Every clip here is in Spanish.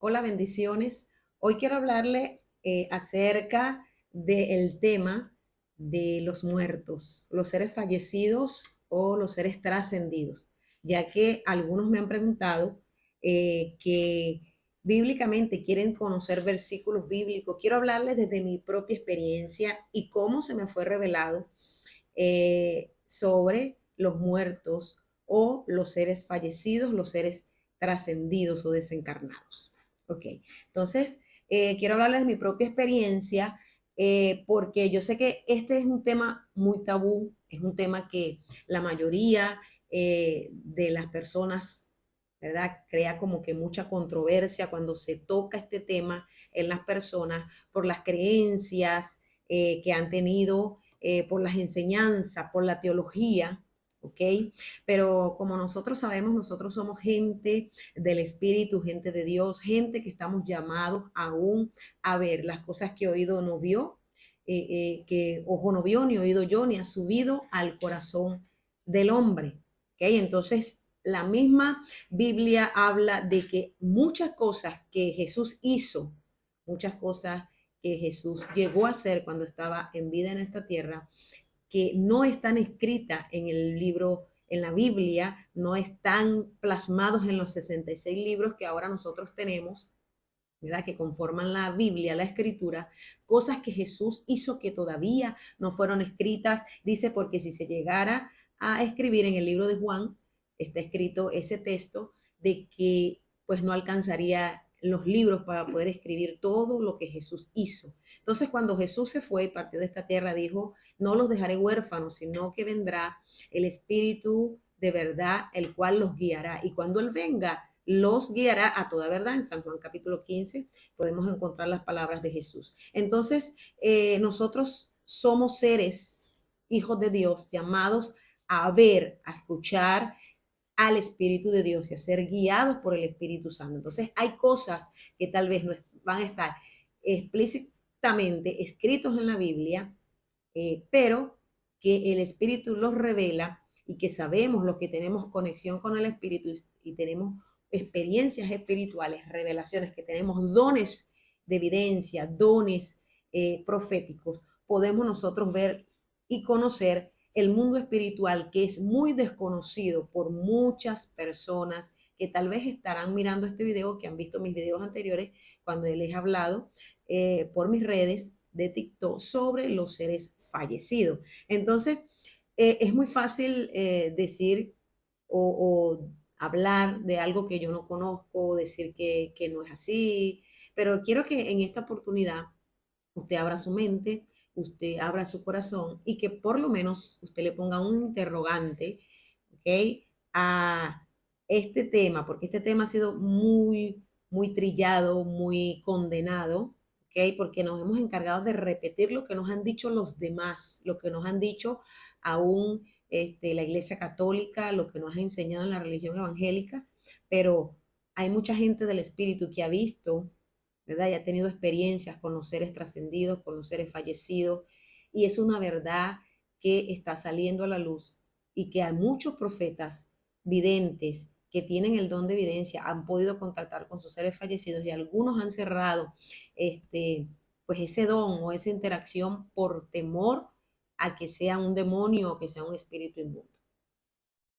Hola, bendiciones. Hoy quiero hablarle acerca del tema de los muertos, los seres fallecidos o los seres trascendidos, ya que algunos me han preguntado que bíblicamente quieren conocer versículos bíblicos. Quiero hablarles desde mi propia experiencia y cómo se me fue revelado sobre los muertos o los seres fallecidos, los seres trascendidos o desencarnados. Ok, entonces quiero hablarles de mi propia experiencia porque yo sé que este es un tema muy tabú, es un tema que la mayoría de las personas, ¿verdad? Crea como que mucha controversia cuando se toca este tema en las personas por las creencias que han tenido, por las enseñanzas, por la teología, ¿ok? Pero como nosotros sabemos, nosotros somos gente del Espíritu, gente de Dios, gente que estamos llamados aún a ver las cosas que oído no vio, que ojo no vio, ni oído yo, ni ha subido al corazón del hombre, ¿ok? Entonces, la misma Biblia habla de que muchas cosas que Jesús hizo, muchas cosas que Jesús llegó a hacer cuando estaba en vida en esta tierra, que no están escritas en el libro, en la Biblia, no están plasmados en los 66 libros que ahora nosotros tenemos, ¿verdad? Que conforman la Biblia, la escritura, cosas que Jesús hizo que todavía no fueron escritas. Dice, porque si se llegara a escribir en el libro de Juan, está escrito ese texto de que pues no alcanzaría los libros para poder escribir todo lo que Jesús hizo. Entonces, cuando Jesús se fue y partió de esta tierra, dijo, no los dejaré huérfanos, sino que vendrá el Espíritu de verdad, el cual los guiará. Y cuando Él venga, los guiará a toda verdad. En San Juan capítulo 15 podemos encontrar las palabras de Jesús. Entonces, nosotros somos seres, hijos de Dios, llamados a ver, a escuchar al Espíritu de Dios y a ser guiados por el Espíritu Santo. Entonces, hay cosas que tal vez no van a estar explícitamente escritos en la Biblia, pero que el Espíritu los revela y que sabemos los que tenemos conexión con el Espíritu y tenemos experiencias espirituales, revelaciones, que tenemos dones de evidencia, dones proféticos, podemos nosotros ver y conocer el mundo espiritual que es muy desconocido por muchas personas que tal vez estarán mirando este video, que han visto mis videos anteriores cuando les he hablado por mis redes de TikTok sobre los seres fallecidos. Entonces, es muy fácil decir o hablar de algo que yo no conozco, decir que no es así, pero quiero que en esta oportunidad usted abra su mente, usted abra su corazón y que por lo menos usted le ponga un interrogante, ¿ok? A este tema, porque este tema ha sido muy trillado, muy condenado, ¿ok? Porque nos hemos encargado de repetir lo que nos han dicho los demás, lo que nos han dicho aún la Iglesia Católica, lo que nos ha enseñado en la religión evangélica, pero hay mucha gente del Espíritu que ha visto, ¿verdad? Y ha tenido experiencias con los seres trascendidos, con los seres fallecidos, y es una verdad que está saliendo a la luz y que hay muchos profetas videntes que tienen el don de evidencia, han podido contactar con sus seres fallecidos y algunos han cerrado pues ese don o esa interacción por temor a que sea un demonio o que sea un espíritu inmundo,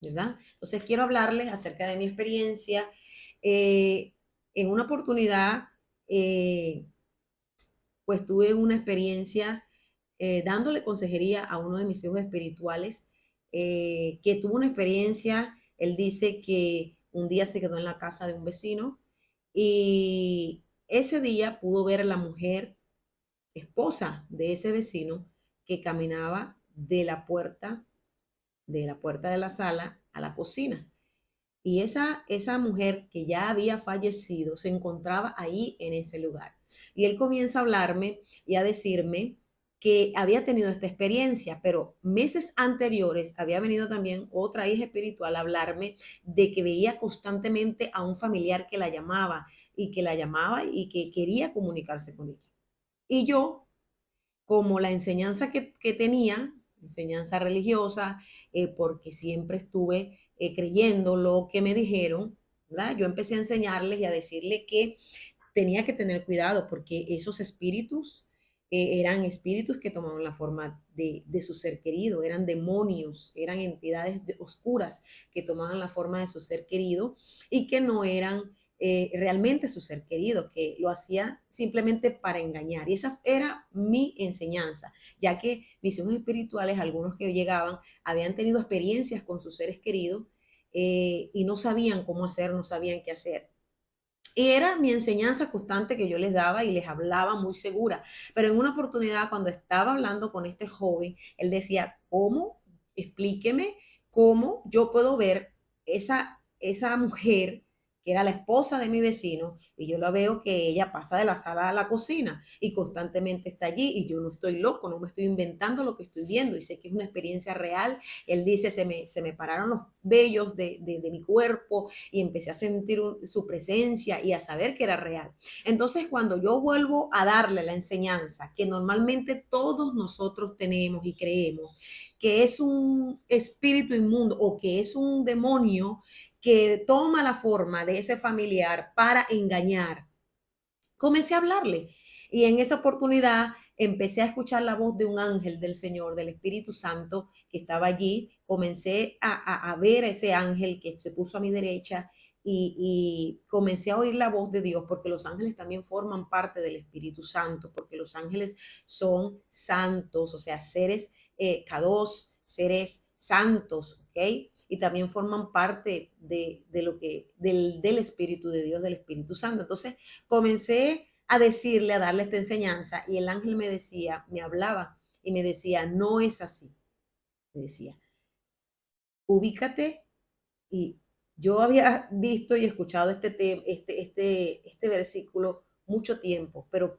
¿verdad? Entonces quiero hablarles acerca de mi experiencia. Eh, en una oportunidad, eh, pues tuve una experiencia dándole consejería a uno de mis hijos espirituales, que tuvo una experiencia. Él dice que un día se quedó en la casa de un vecino y ese día pudo ver a la mujer, esposa de ese vecino, que caminaba de la puerta de la sala a la cocina. Y esa mujer que ya había fallecido se encontraba ahí en ese lugar. Y él comienza a hablarme y a decirme que había tenido esta experiencia, pero meses anteriores había venido también otra hija espiritual a hablarme de que veía constantemente a un familiar que la llamaba y que quería comunicarse con ella. Y yo, como la enseñanza que tenía, enseñanza religiosa, porque siempre estuve creyendo lo que me dijeron, ¿verdad? Yo empecé a enseñarles y a decirle que tenía que tener cuidado porque esos espíritus eran espíritus que tomaban la forma de su ser querido, eran demonios, eran entidades oscuras que tomaban la forma de su ser querido y que no eran realmente su ser querido, que lo hacía simplemente para engañar. Y esa era mi enseñanza, ya que mis hijos espirituales, algunos que llegaban, habían tenido experiencias con sus seres queridos y no sabían cómo hacer, no sabían qué hacer. Y era mi enseñanza constante que yo les daba y les hablaba muy segura. Pero en una oportunidad, cuando estaba hablando con este joven, él decía, ¿cómo? Explíqueme cómo yo puedo ver esa mujer que era la esposa de mi vecino, y yo la veo que ella pasa de la sala a la cocina y constantemente está allí, y yo no estoy loco, no me estoy inventando lo que estoy viendo, y sé que es una experiencia real. Él dice, se me pararon los vellos de mi cuerpo, y empecé a sentir su presencia y a saber que era real. Entonces, cuando yo vuelvo a darle la enseñanza que normalmente todos nosotros tenemos y creemos que es un espíritu inmundo o que es un demonio que toma la forma de ese familiar para engañar, comencé a hablarle. Y en esa oportunidad empecé a escuchar la voz de un ángel del Señor, del Espíritu Santo, que estaba allí. Comencé a ver a ese ángel que se puso a mi derecha y comencé a oír la voz de Dios, porque los ángeles también forman parte del Espíritu Santo, porque los ángeles son santos, o sea, seres K2, seres santos, ¿ok? Y también forman parte de lo que, del Espíritu de Dios, del Espíritu Santo. Entonces, comencé a decirle, a darle esta enseñanza, y el ángel me decía, me hablaba y me decía, no es así. Me decía, ubícate. Y yo había visto y escuchado este versículo mucho tiempo, pero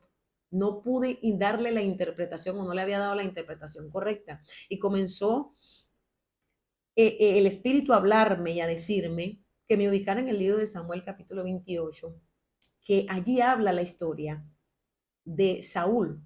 no pude darle la interpretación, o no le había dado la interpretación correcta. Y comenzó el Espíritu a hablarme y a decirme que me ubicara en el libro de Samuel capítulo 28, que allí habla la historia de Saúl.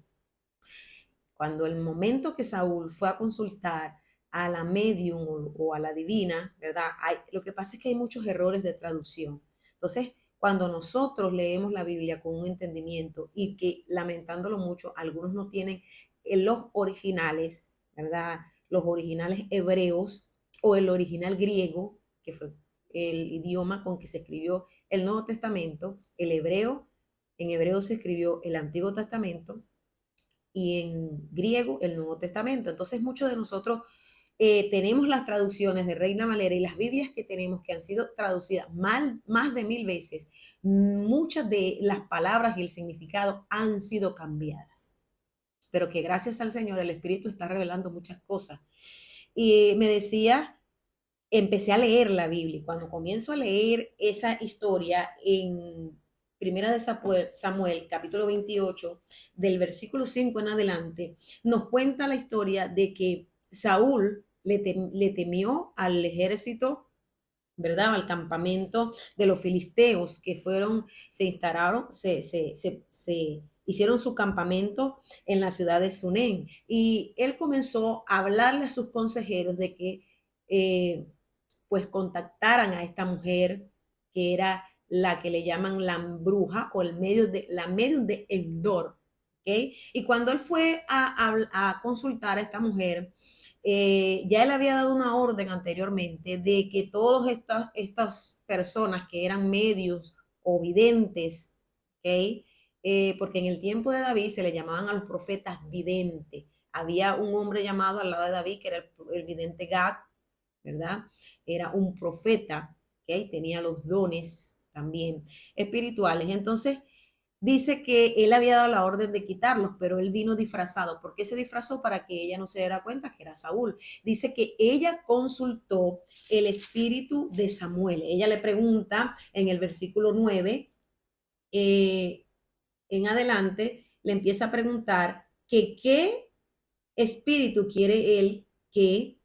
Cuando el momento que Saúl fue a consultar a la medium o a la divina, ¿verdad? Lo que pasa es que hay muchos errores de traducción. Entonces, cuando nosotros leemos la Biblia con un entendimiento y que, lamentándolo mucho, algunos no tienen los originales, ¿verdad? Los originales hebreos o el original griego, que fue el idioma con que se escribió el Nuevo Testamento, el hebreo, en hebreo se escribió el Antiguo Testamento, y en griego el Nuevo Testamento. Entonces muchos de nosotros tenemos las traducciones de Reina Valera, y las Biblias que tenemos que han sido traducidas más de 1000 veces, muchas de las palabras y el significado han sido cambiadas. Pero que gracias al Señor el Espíritu está revelando muchas cosas. Y me decía, empecé a leer la Biblia, y cuando comienzo a leer esa historia en Primera de Samuel, capítulo 28, del versículo 5 en adelante, nos cuenta la historia de que Saúl le temió al ejército, ¿verdad? Al campamento de los filisteos que se instalaron, se hicieron su campamento en la ciudad de Sunén. Y él comenzó a hablarle a sus consejeros de que pues contactaran a esta mujer, que era la que le llaman la bruja o la medium de Endor. ¿Okay? Y cuando él fue a consultar a esta mujer, ya él había dado una orden anteriormente de que todas estas personas que eran medios o videntes, ¿okay? Porque en el tiempo de David se le llamaban a los profetas videntes. Había un hombre llamado al lado de David que era el vidente Gad, ¿verdad? Era un profeta, ¿okay? Tenía los dones también espirituales. Entonces, dice que él había dado la orden de quitarlos, pero él vino disfrazado. ¿Por qué se disfrazó? Para que ella no se diera cuenta que era Saúl. Dice que ella consultó el espíritu de Samuel. Ella le pregunta en el versículo 9, en adelante, le empieza a preguntar que qué espíritu quiere él que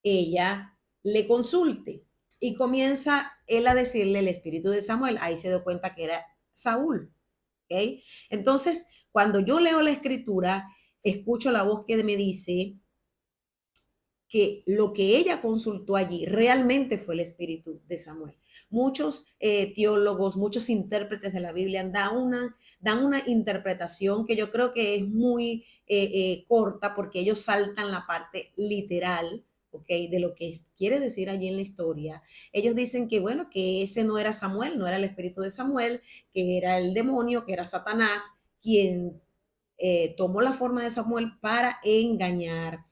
ella le consulte. Y comienza él a decirle el espíritu de Samuel. Ahí se dio cuenta que era Saúl. ¿Okay? Entonces, cuando yo leo la escritura, escucho la voz que me dice que lo que ella consultó allí realmente fue el espíritu de Samuel. Muchos teólogos, muchos intérpretes de la Biblia dan una interpretación que yo creo que es muy corta, porque ellos saltan la parte literal, ¿ok? De lo que quiere decir allí en la historia. Ellos dicen que, bueno, que ese no era Samuel, no era el espíritu de Samuel, que era el demonio, que era Satanás, quien tomó la forma de Samuel para engañar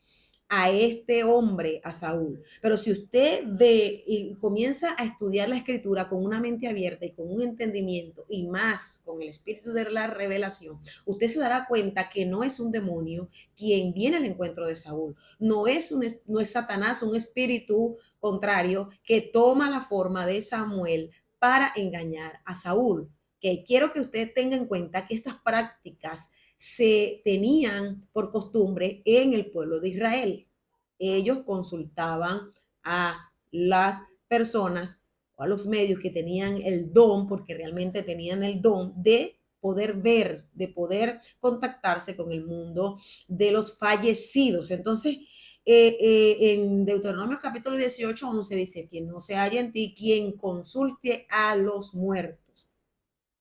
a este hombre, a Saúl. Pero si usted ve y comienza a estudiar la escritura con una mente abierta y con un entendimiento y más con el espíritu de la revelación, usted se dará cuenta que no es un demonio quien viene al encuentro de Saúl. No es Satanás, un espíritu contrario que toma la forma de Samuel para engañar a Saúl. Que quiero que usted tenga en cuenta que estas prácticas se tenían por costumbre en el pueblo de Israel. Ellos consultaban a las personas o a los medios que tenían el don, porque realmente tenían el don de poder ver, de poder contactarse con el mundo de los fallecidos. Entonces, en Deuteronomio capítulo 18, 11 dice, quien no se halla en ti, quien consulte a los muertos.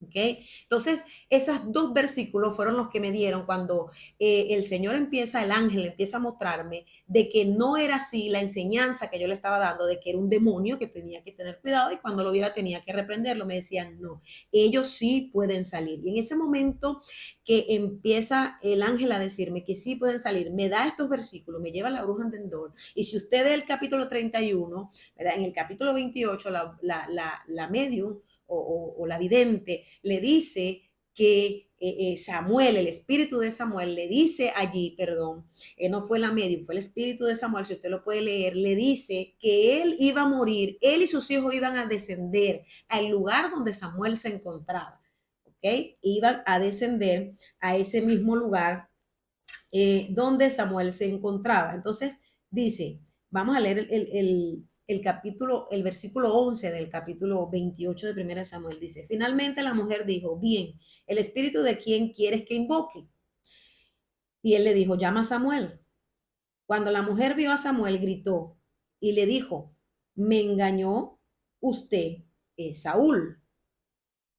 ¿Okay? Entonces, esos dos versículos fueron los que me dieron cuando el Señor empieza, el ángel empieza a mostrarme de que no era así la enseñanza que yo le estaba dando, de que era un demonio que tenía que tener cuidado y cuando lo viera tenía que reprenderlo. Me decían, no, ellos sí pueden salir. Y en ese momento que empieza el ángel a decirme que sí pueden salir, me da estos versículos, me lleva a la bruja de Endor. Y si usted ve el capítulo 31, ¿verdad? En el capítulo 28, la medium o la vidente le dice que Samuel, el espíritu de Samuel, le dice allí, perdón, no fue la medium, fue el espíritu de Samuel, si usted lo puede leer, le dice que él iba a morir, él y sus hijos iban a descender al lugar donde Samuel se encontraba, ¿ok? Iban a descender a ese mismo lugar donde Samuel se encontraba. Entonces dice, vamos a leer el capítulo, el versículo 11 del capítulo 28 de 1 Samuel. Dice, finalmente la mujer dijo, bien, el espíritu de quién quieres que invoque. Y él le dijo, llama a Samuel. Cuando la mujer vio a Samuel, gritó y le dijo, me engañó usted, Saúl.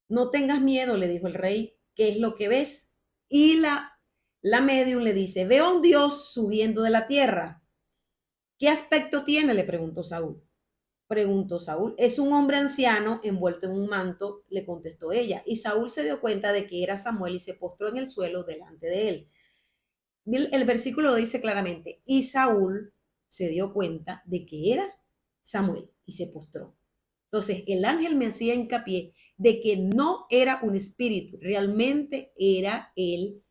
No tengas miedo, le dijo el rey, ¿qué es lo que ves? Y la medium le dice, veo a un Dios subiendo de la tierra. ¿Qué aspecto tiene? Le preguntó Saúl. Es un hombre anciano envuelto en un manto, le contestó ella. Y Saúl se dio cuenta de que era Samuel y se postró en el suelo delante de él. El versículo lo dice claramente. Y Saúl se dio cuenta de que era Samuel y se postró. Entonces, el ángel me hacía hincapié de que no era un espíritu, realmente era él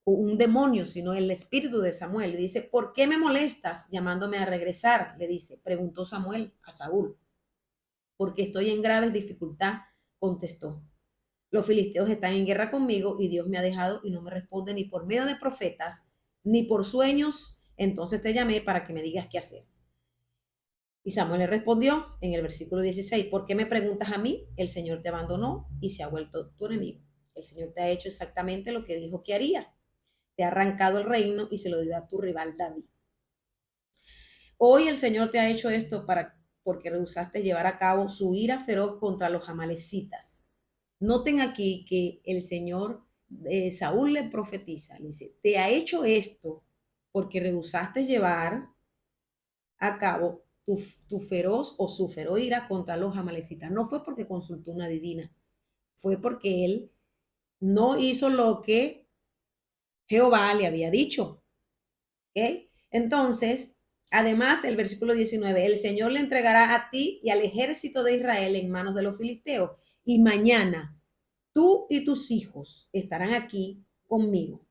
un demonio, sino el espíritu de Samuel. Le dice, ¿por qué me molestas llamándome a regresar? Le dice, preguntó Samuel a Saúl. Porque estoy en graves dificultad, contestó. Los filisteos están en guerra conmigo y Dios me ha dejado y no me responde ni por medio de profetas, ni por sueños. Entonces te llamé para que me digas qué hacer. Y Samuel le respondió en el versículo 16, ¿por qué me preguntas a mí? El Señor te abandonó y se ha vuelto tu enemigo. El Señor te ha hecho exactamente lo que dijo que haría. Te ha arrancado el reino y se lo dio a tu rival David. Hoy el Señor te ha hecho esto porque rehusaste llevar a cabo su ira feroz contra los amalecitas. Noten aquí que el Señor, Saúl le profetiza, le dice, te ha hecho esto porque rehusaste llevar a cabo tu feroz o su feroz ira contra los amalecitas. No fue porque consultó una divina, fue porque él no hizo lo que Jehová le había dicho. ¿Okay? Entonces, además, el versículo 19, el Señor le entregará a ti y al ejército de Israel en manos de los filisteos. Y mañana tú y tus hijos estarán aquí conmigo.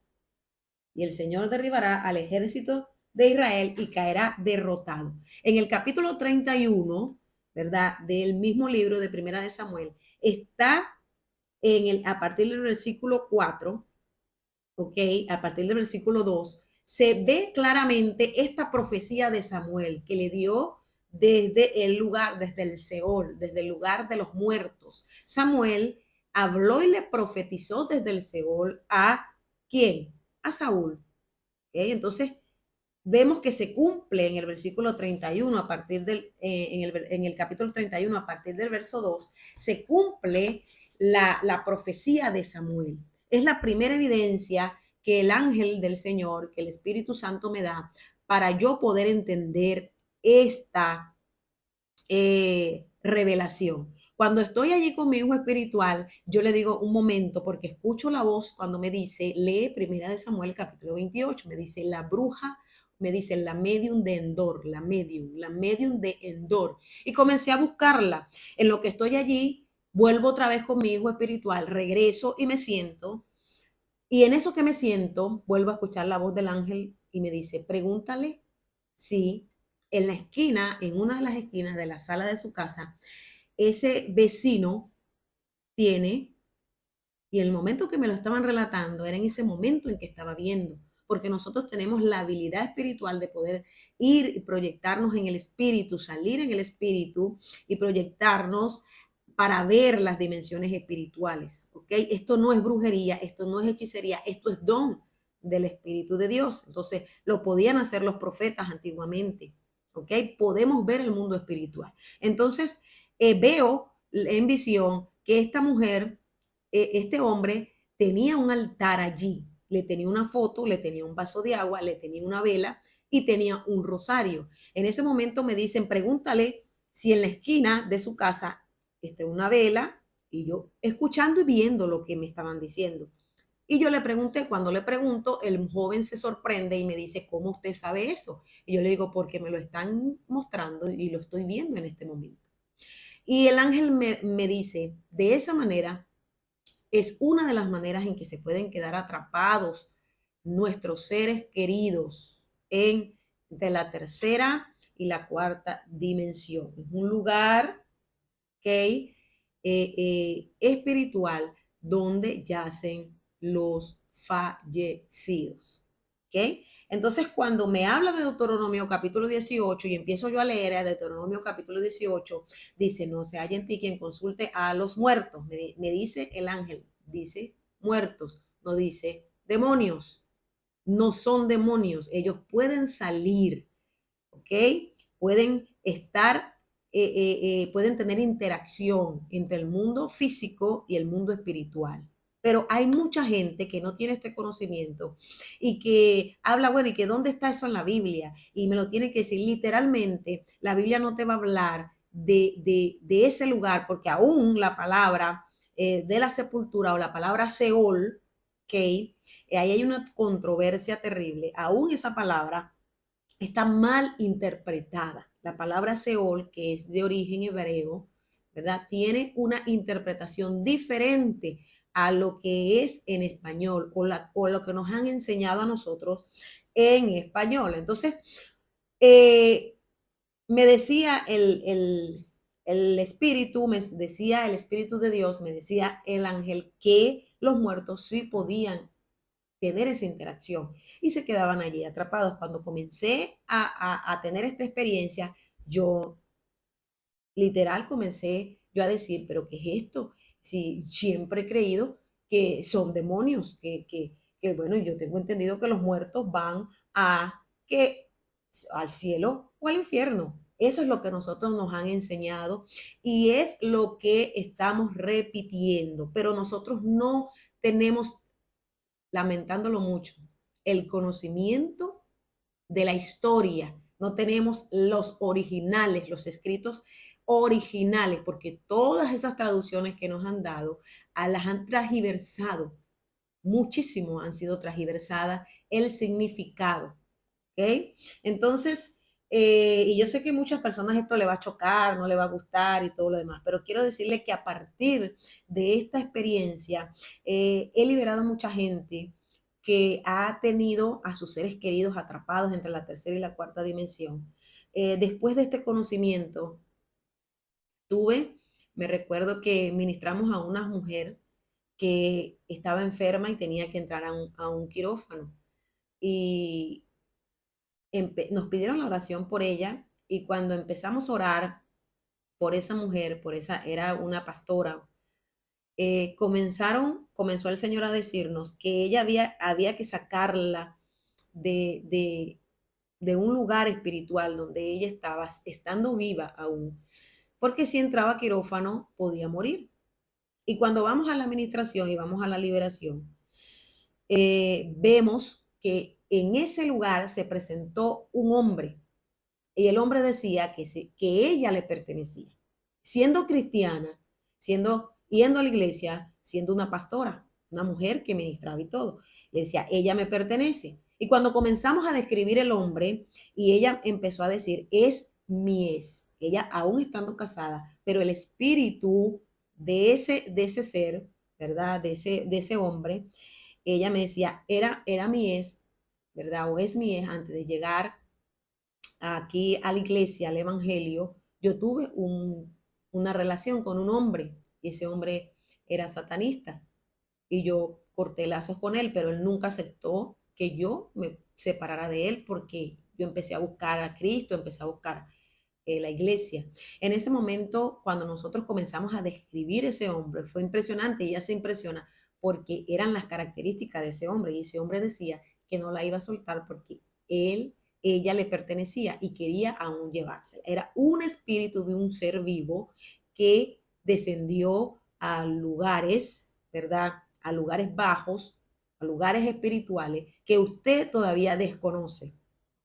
Y el Señor derribará al ejército de Israel y caerá derrotado. En el capítulo 31, ¿verdad? Del mismo libro de Primera de Samuel, está a partir del versículo 4, ¿ok? A partir del versículo 2, se ve claramente esta profecía de Samuel que le dio desde el lugar, desde el Seol, desde el lugar de los muertos. Samuel habló y le profetizó desde el Seol a ¿quién? A Saúl. ¿Okay? Entonces, vemos que se cumple en el versículo 31, a partir del, en el capítulo 31, a partir del verso 2, se cumple la profecía de Samuel. Es la primera evidencia que el ángel del Señor, que el Espíritu Santo me da para yo poder entender esta revelación. Cuando estoy allí con mi hijo espiritual, yo le digo un momento, porque escucho la voz cuando me dice, lee Primera de Samuel capítulo 28, me dice la bruja, me dice la medium de Endor, la medium de Endor. Y comencé a buscarla. En lo que estoy allí, vuelvo otra vez con mi hijo espiritual, regreso y me siento. Y en eso que me siento, vuelvo a escuchar la voz del ángel y me dice, pregúntale si en la esquina, en una de las esquinas de la sala de su casa, ese vecino tiene, y el momento que me lo estaban relatando era en ese momento en que estaba viendo, porque nosotros tenemos la habilidad espiritual de poder ir y proyectarnos en el espíritu, salir en el espíritu y proyectarnos para ver las dimensiones espirituales, ¿ok? Esto no es brujería, esto no es hechicería, esto es don del Espíritu de Dios. Entonces, lo podían hacer los profetas antiguamente, ¿ok? Podemos ver el mundo espiritual. Entonces, veo en visión que esta mujer, este hombre, tenía un altar allí, le tenía una foto, le tenía un vaso de agua, le tenía una vela y tenía un rosario. En ese momento me dicen, pregúntale si en la esquina de su casa una vela, y yo escuchando y viendo lo que me estaban diciendo. Y yo le pregunté, cuando le pregunto, el joven se sorprende y me dice, ¿cómo usted sabe eso? Y yo le digo, porque me lo están mostrando y lo estoy viendo en este momento. Y el ángel me dice, de esa manera, es una de las maneras en que se pueden quedar atrapados nuestros seres queridos en de la tercera y la cuarta dimensión. Es un lugar, ¿ok? Espiritual donde yacen los fallecidos. ¿Ok? Entonces, cuando me habla de Deuteronomio capítulo 18 y empiezo yo a leer a Deuteronomio capítulo 18, dice, no se haya en ti quien consulte a los muertos. Me dice el ángel, dice muertos, no dice demonios. No son demonios, ellos pueden salir, ¿ok? Pueden estar, pueden tener interacción entre el mundo físico y el mundo espiritual. Pero hay mucha gente que no tiene este conocimiento y que habla, bueno, ¿y que dónde está eso en la Biblia? Y me lo tiene que decir literalmente, la Biblia no te va a hablar de ese lugar, porque aún la palabra de la sepultura o la palabra Seol, ¿ok? Ahí hay una controversia terrible. Aún esa palabra está mal interpretada. La palabra Seol, que es de origen hebreo, ¿verdad? Tiene una interpretación diferente a lo que es en español o lo que nos han enseñado a nosotros en español. Entonces, eh, me decía el espíritu, me decía el espíritu de Dios, me decía el ángel que los muertos sí podían tener esa interacción y se quedaban allí atrapados. Cuando comencé a tener esta experiencia, yo literal comencé yo a decir, pero ¿qué es esto? Si siempre he creído que son demonios, que bueno, yo tengo entendido que los muertos van a que al cielo o al infierno. Eso es lo que nosotros nos han enseñado y es lo que estamos repitiendo, pero nosotros no tenemos, lamentándolo mucho, el conocimiento de la historia. No tenemos los originales, los escritos originales, porque todas esas traducciones que nos han dado las han transgiversado, muchísimo han sido transgiversadas el significado. ¿Ok? Entonces, y yo sé que muchas personas esto le va a chocar, no le va a gustar y todo lo demás, pero quiero decirle que a partir de esta experiencia he liberado a mucha gente que ha tenido a sus seres queridos atrapados entre la tercera y la cuarta dimensión. Después de este conocimiento, tuve, me recuerdo que ministramos a una mujer que estaba enferma y tenía que entrar a un quirófano. Y nos pidieron la oración por ella y cuando empezamos a orar por esa mujer, por esa, era una pastora, comenzó el Señor a decirnos que ella había que sacarla de, de, de un lugar espiritual donde ella estaba, estando viva aún, porque si entraba a quirófano podía morir. Y cuando vamos a la administración y vamos a la liberación, vemos que en ese lugar se presentó un hombre y el hombre decía que ella le pertenecía, siendo cristiana, yendo a la iglesia, siendo una pastora, una mujer que ministraba y todo. Le decía, ella me pertenece. Y cuando comenzamos a describir el hombre, y ella empezó a decir, es mi es, ella aún estando casada, pero el espíritu de ese ser, ¿verdad? De ese hombre, ella me decía, era mi es, ¿verdad? O es mi es antes de llegar aquí a la iglesia, al evangelio, yo tuve una relación con un hombre y ese hombre era satanista y yo corté lazos con él, pero él nunca aceptó que yo me separara de él porque yo empecé a buscar a Cristo, empecé a buscar la iglesia. En ese momento, cuando nosotros comenzamos a describir ese hombre, fue impresionante y ella se impresiona porque eran las características de ese hombre y ese hombre decía que no la iba a soltar porque ella le pertenecía y quería aún llevársela. Era un espíritu de un ser vivo que descendió a lugares, ¿verdad? A lugares bajos, a lugares espirituales que usted todavía desconoce.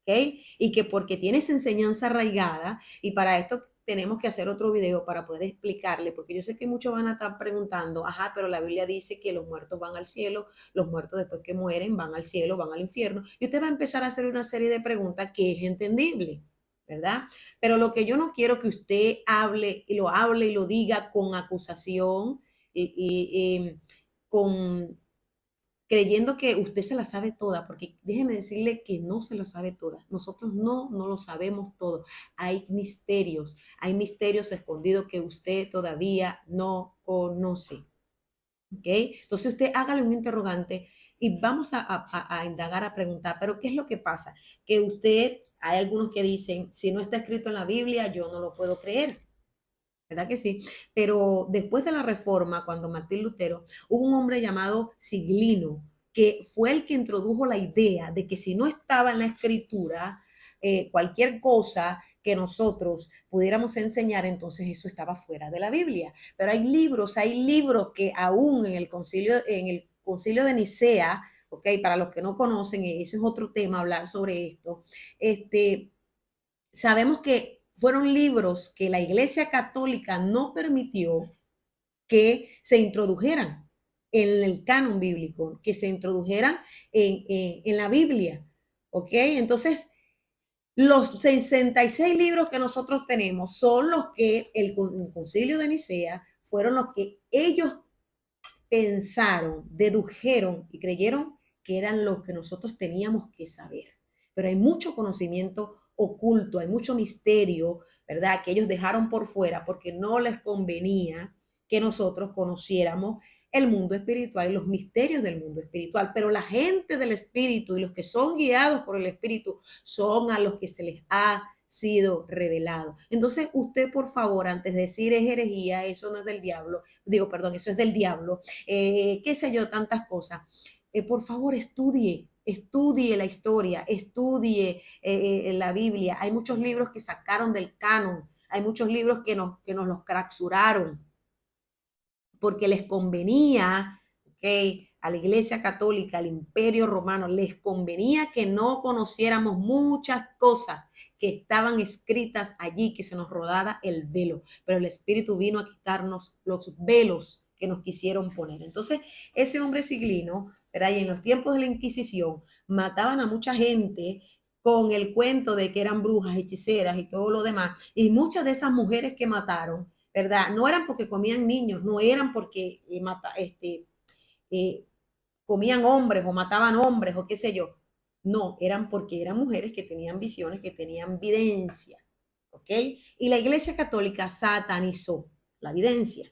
¿Okay? Y que porque tiene esa enseñanza arraigada, y para esto tenemos que hacer otro video para poder explicarle, porque yo sé que muchos van a estar preguntando, ajá, pero la Biblia dice que los muertos van al cielo, los muertos después que mueren van al cielo, van al infierno, y usted va a empezar a hacer una serie de preguntas que es entendible, ¿verdad? Pero lo que yo no quiero que usted hable y lo diga con acusación y con creyendo que usted se la sabe toda, porque déjeme decirle que no se la sabe toda. Nosotros no lo sabemos todo. Hay misterios escondidos que usted todavía no conoce. ¿Ok? Entonces usted hágale un interrogante y vamos a indagar, a preguntar, pero ¿qué es lo que pasa? Que hay algunos que dicen, si no está escrito en la Biblia, yo no lo puedo creer. ¿Verdad que sí? Pero después de la reforma, cuando Martín Lutero, hubo un hombre llamado Siglino, que fue el que introdujo la idea de que si no estaba en la escritura, cualquier cosa que nosotros pudiéramos enseñar, entonces eso estaba fuera de la Biblia. Pero hay libros que aún en el concilio de Nicea, ok, para los que no conocen, ese es otro tema, hablar sobre esto, sabemos que fueron libros que la Iglesia Católica no permitió que se introdujeran en el canon bíblico, que se introdujeran en la Biblia. ¿Ok? Entonces, los 66 libros que nosotros tenemos son los que el concilio de Nicea fueron los que ellos pensaron, dedujeron y creyeron que eran los que nosotros teníamos que saber. Pero hay mucho conocimiento oculto, hay mucho misterio, ¿verdad? Que ellos dejaron por fuera porque no les convenía que nosotros conociéramos el mundo espiritual y los misterios del mundo espiritual. Pero la gente del espíritu y los que son guiados por el espíritu son a los que se les ha sido revelado. Entonces, usted, por favor, antes de decir es herejía, eso no es del diablo, digo, perdón, eso es del diablo, qué sé yo, tantas cosas. Por favor, estudie la historia, estudie la Biblia. Hay muchos libros que sacaron del canon, hay muchos libros que nos los clausuraron porque les convenía, ¿ok? A la Iglesia Católica, al Imperio Romano, les convenía que no conociéramos muchas cosas que estaban escritas allí, que se nos rodara el velo, pero el Espíritu vino a quitarnos los velos que nos quisieron poner. Entonces, ese hombre siglino, ¿verdad? Y en los tiempos de la Inquisición, mataban a mucha gente con el cuento de que eran brujas, hechiceras y todo lo demás, y muchas de esas mujeres que mataron, ¿verdad? No eran porque comían niños, no eran porque eh, comían hombres o mataban hombres o qué sé yo. No, eran porque eran mujeres que tenían visiones, que tenían videncia. ¿Ok? Y la Iglesia Católica satanizó la videncia.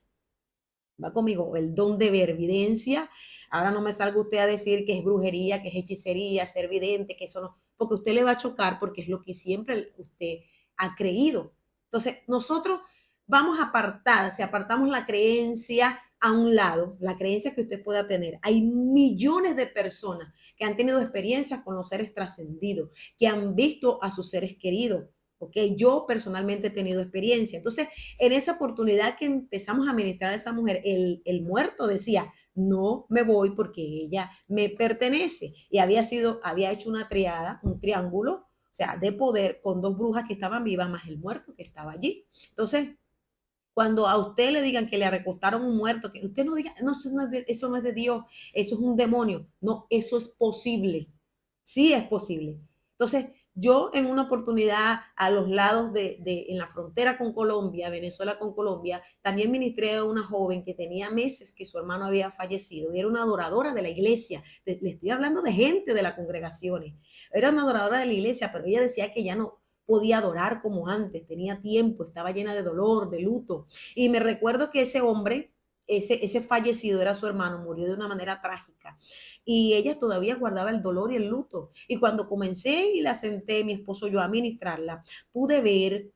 Va conmigo, el don de ver videncia. Ahora no me salga usted a decir que es brujería, que es hechicería, ser vidente, que eso no, porque usted le va a chocar porque es lo que siempre usted ha creído. Entonces, nosotros vamos a apartar, si apartamos la creencia a un lado la creencia que usted pueda tener. Hay millones de personas que han tenido experiencias con los seres trascendidos, que han visto a sus seres queridos. ¿Ok? Yo personalmente he tenido experiencia. Entonces, en esa oportunidad que empezamos a ministrar a esa mujer, el muerto decía, no me voy porque ella me pertenece. Y había hecho una triada, un triángulo, o sea, de poder con dos brujas que estaban vivas, más el muerto que estaba allí. Entonces, cuando a usted le digan que le recostaron un muerto, que usted no diga, no, eso no es de Dios, eso es un demonio. No, eso es posible. Sí es posible. Entonces, yo en una oportunidad a los lados en la frontera con Colombia, Venezuela con Colombia, también ministré a una joven que tenía meses que su hermano había fallecido y era una adoradora de la iglesia. Le estoy hablando de gente de las congregaciones. Era una adoradora de la iglesia, pero ella decía que ya no podía adorar como antes, tenía tiempo, estaba llena de dolor, de luto. Y me recuerdo que ese hombre, ese fallecido era su hermano, murió de una manera trágica. Y ella todavía guardaba el dolor y el luto. Y cuando comencé y la senté, mi esposo y yo, a ministrarla, pude ver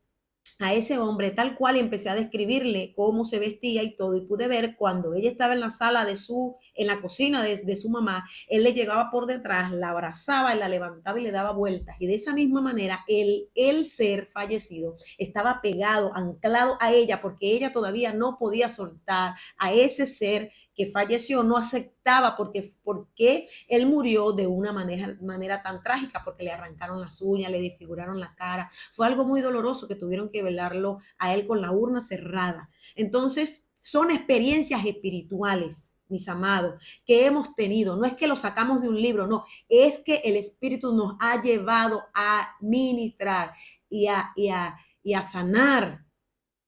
a ese hombre tal cual y empecé a describirle cómo se vestía y todo. Y pude ver cuando ella estaba en la sala en la cocina de su mamá, él le llegaba por detrás, la abrazaba y la levantaba y le daba vueltas. Y de esa misma manera, el ser fallecido estaba pegado, anclado a ella, porque ella todavía no podía soltar a ese ser que falleció, no aceptaba porque él murió de una manera tan trágica, porque le arrancaron las uñas, le desfiguraron la cara. Fue algo muy doloroso que tuvieron que velarlo a él con la urna cerrada. Entonces, son experiencias espirituales, mis amados, que hemos tenido. No es que lo sacamos de un libro, no, es que el Espíritu nos ha llevado a ministrar y a sanar,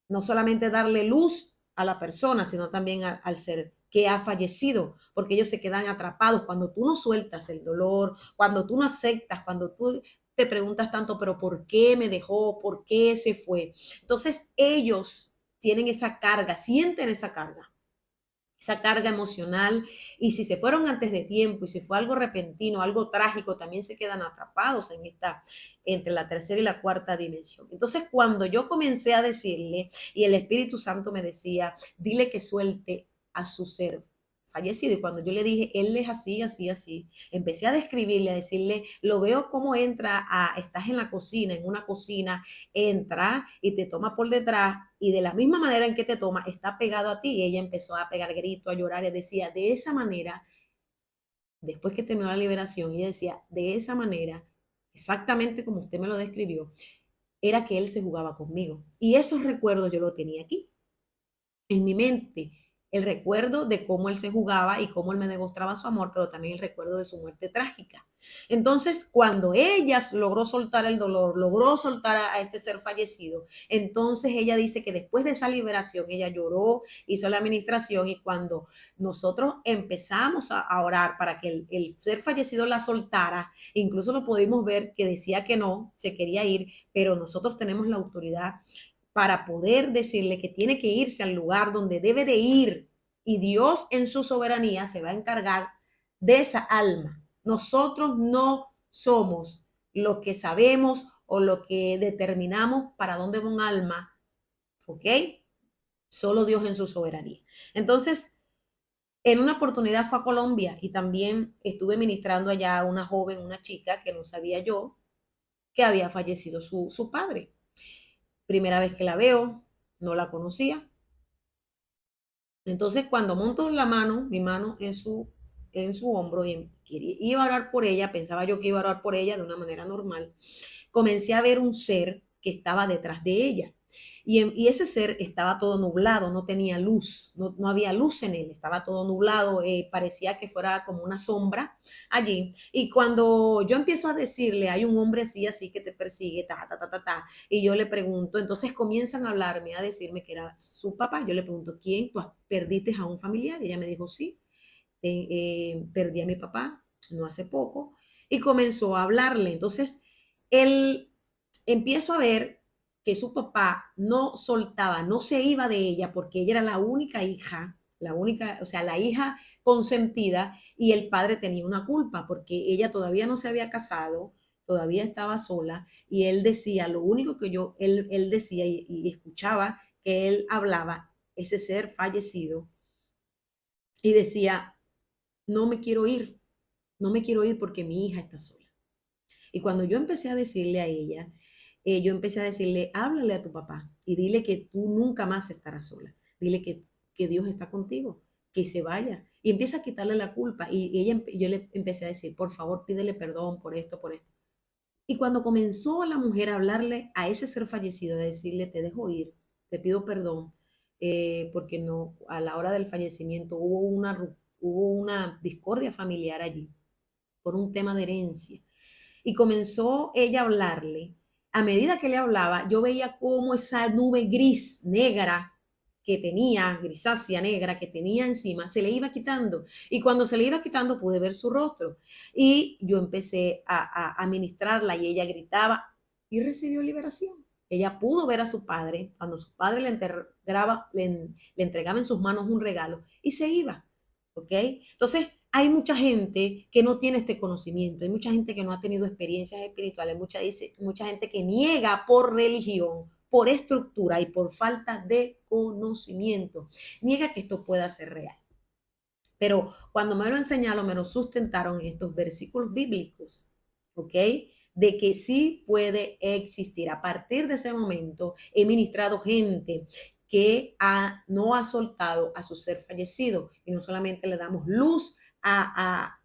no solamente darle luz a la persona, sino también al ser que ha fallecido, porque ellos se quedan atrapados cuando tú no sueltas el dolor, cuando tú no aceptas, cuando tú te preguntas tanto, pero ¿por qué me dejó? ¿Por qué se fue? Entonces ellos tienen esa carga, sienten esa carga emocional, y si se fueron antes de tiempo y si fue algo repentino, algo trágico, también se quedan atrapados entre la tercera y la cuarta dimensión. Entonces, cuando yo comencé a decirle y el Espíritu Santo me decía, dile que suelte a su ser fallecido, y cuando yo le dije, él es así, así, así, empecé a describirle, a decirle, lo veo como estás en la cocina, en una cocina, entra y te toma por detrás, y de la misma manera en que te toma, está pegado a ti. Y ella empezó a pegar gritos, a llorar, y decía, de esa manera, después que terminó la liberación, ella decía, de esa manera, exactamente como usted me lo describió, era que él se jugaba conmigo. Y esos recuerdos yo los tenía aquí, en mi mente, el recuerdo de cómo él se jugaba y cómo él me demostraba su amor, pero también el recuerdo de su muerte trágica. Entonces, cuando ella logró soltar el dolor, logró soltar a este ser fallecido, entonces ella dice que después de esa liberación, ella lloró, hizo la administración, y cuando nosotros empezamos a orar para que el ser fallecido la soltara, incluso lo pudimos ver que decía que no, se quería ir, pero nosotros tenemos la autoridad para poder decirle que tiene que irse al lugar donde debe de ir, y Dios en su soberanía se va a encargar de esa alma. Nosotros no somos lo que sabemos o lo que determinamos para dónde va un alma, ¿ok? Solo Dios en su soberanía. Entonces, en una oportunidad fue a Colombia y también estuve ministrando allá a una joven, una chica que no sabía yo que había fallecido su padre. Primera vez que la veo, no la conocía. Entonces, cuando monto mi mano en su hombro, y iba a orar por ella, pensaba yo que iba a orar por ella de una manera normal, comencé a ver un ser que estaba detrás de ella. Y ese ser estaba todo nublado, no tenía luz, no había luz en él, estaba todo nublado, parecía que fuera como una sombra allí. Y cuando yo empiezo a decirle, hay un hombre así, así que te persigue, ta, ta, ta, ta, ta, y yo le pregunto, entonces comienzan a hablarme, a decirme que era su papá. Yo le pregunto, ¿quién? ¿Tú perdiste a un familiar? Y ella me dijo, sí, perdí a mi papá no hace poco, y comenzó a hablarle. Entonces, él empiezo a ver que su papá no soltaba, no se iba de ella, porque ella era la única hija, o sea, la hija consentida, y el padre tenía una culpa porque ella todavía no se había casado, todavía estaba sola, y él decía, lo único que él decía y escuchaba que él hablaba, ese ser fallecido, y decía, no me quiero ir, no me quiero ir porque mi hija está sola. Y cuando yo empecé a decirle a ella, yo empecé a decirle, háblale a tu papá y dile que tú nunca más estarás sola. Dile que Dios está contigo, que se vaya. Y empieza a quitarle la culpa. Y yo le empecé a decir, por favor, pídele perdón por esto, por esto. Y cuando comenzó la mujer a hablarle a ese ser fallecido, a decirle, te dejo ir, te pido perdón, porque no, a la hora del fallecimiento hubo una discordia familiar allí por un tema de herencia. Y comenzó ella a hablarle. A medida que le hablaba, yo veía cómo esa nube gris, negra, que tenía, grisácea, negra, que tenía encima, se le iba quitando. Y cuando se le iba quitando, pude ver su rostro. Y yo empecé a ministrarla y ella gritaba y recibió liberación. Ella pudo ver a su padre cuando su padre le entregaba en sus manos un regalo y se iba. ¿Ok? Entonces, hay mucha gente que no tiene este conocimiento, hay mucha gente que no ha tenido experiencias espirituales, mucha gente que niega por religión, por estructura y por falta de conocimiento. Niega que esto pueda ser real. Pero cuando me lo enseñaron, me lo sustentaron estos versículos bíblicos, ¿ok? De que sí puede existir. A partir de ese momento he ministrado gente que no ha soltado a su ser fallecido y no solamente le damos luz a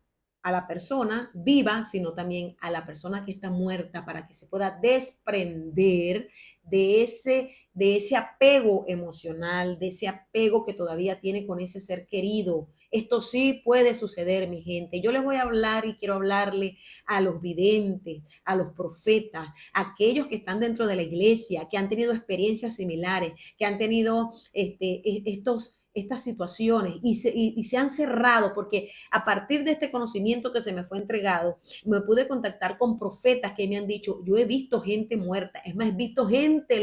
la persona viva, sino también a la persona que está muerta para que se pueda desprender de ese apego emocional, de ese apego que todavía tiene con ese ser querido. Esto sí puede suceder, mi gente. Yo les voy a hablar y quiero hablarle a los videntes, a los profetas, a aquellos que están dentro de la iglesia, que han tenido experiencias similares, que han tenido estas situaciones y se han cerrado, porque a partir de este conocimiento que se me fue entregado, me pude contactar con profetas que me han dicho, yo he visto gente muerta, es más, he visto gente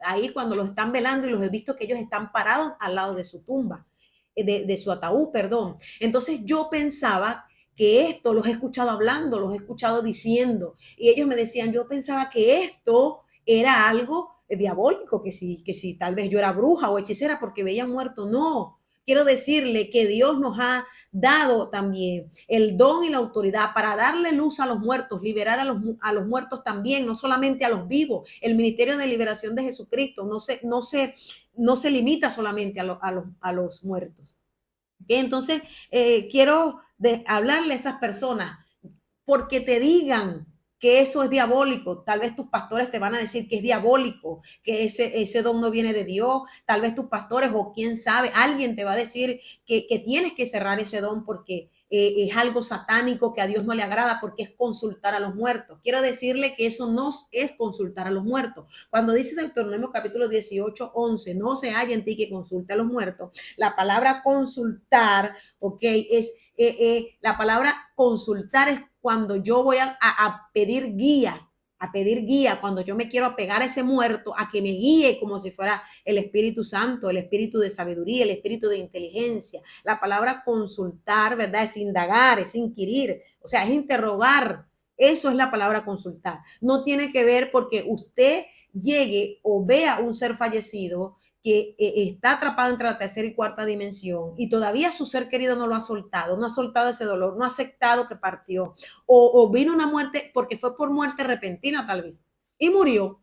ahí cuando los están velando y los he visto que ellos están parados al lado de su tumba, de su ataúd, perdón. Entonces yo pensaba que esto los he escuchado hablando, los he escuchado diciendo, y ellos me decían, yo pensaba que esto era algo diabólico, que si tal vez yo era bruja o hechicera porque veía muerto. No, quiero decirle que Dios nos ha dado también el don y la autoridad para darle luz a los muertos, liberar a los muertos también, no solamente a los vivos. El ministerio de liberación de Jesucristo no se limita solamente a los muertos. ¿Okay? Entonces, quiero hablarle a esas personas porque te digan que eso es diabólico. Tal vez tus pastores te van a decir que es diabólico, que ese don no viene de Dios. Tal vez tus pastores o quién sabe, alguien te va a decir que tienes que cerrar ese don porque es algo satánico que a Dios no le agrada porque es consultar a los muertos. Quiero decirle que eso no es consultar a los muertos. Cuando dice Deuteronomio capítulo 18, 11, no se halla en ti que consulte a los muertos, la palabra consultar, ok, es la palabra consultar es cuando yo voy a pedir guía, cuando yo me quiero apegar a ese muerto, a que me guíe como si fuera el Espíritu Santo, el Espíritu de sabiduría, el Espíritu de inteligencia. La palabra consultar, ¿verdad? Es indagar, es inquirir, o sea, es interrogar. Eso es la palabra consultar. No tiene que ver porque usted llegue o vea un ser fallecido que está atrapado entre la tercera y cuarta dimensión y todavía su ser querido no lo ha soltado, no ha soltado ese dolor, no ha aceptado que partió o vino una muerte porque fue por muerte repentina tal vez y murió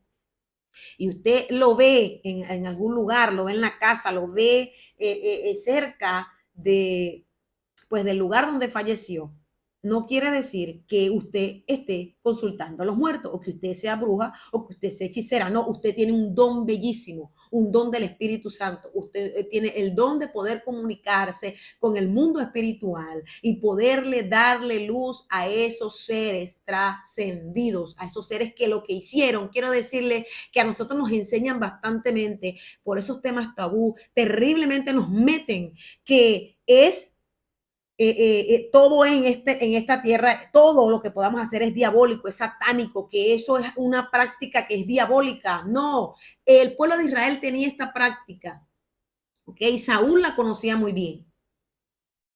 y usted lo ve en algún lugar, lo ve en la casa, lo ve cerca pues del lugar donde falleció, no quiere decir que usted esté consultando a los muertos o que usted sea bruja o que usted sea hechicera. No, usted tiene un don bellísimo, un don del Espíritu Santo. Usted tiene el don de poder comunicarse con el mundo espiritual y poderle darle luz a esos seres trascendidos, a esos seres que lo que hicieron. Quiero decirle que a nosotros nos enseñan bastantemente por esos temas tabú, terriblemente nos meten que es todo en esta tierra, todo lo que podamos hacer es diabólico, es satánico, que eso es una práctica que es diabólica. No, el pueblo de Israel tenía esta práctica, ¿ok? Saúl la conocía muy bien.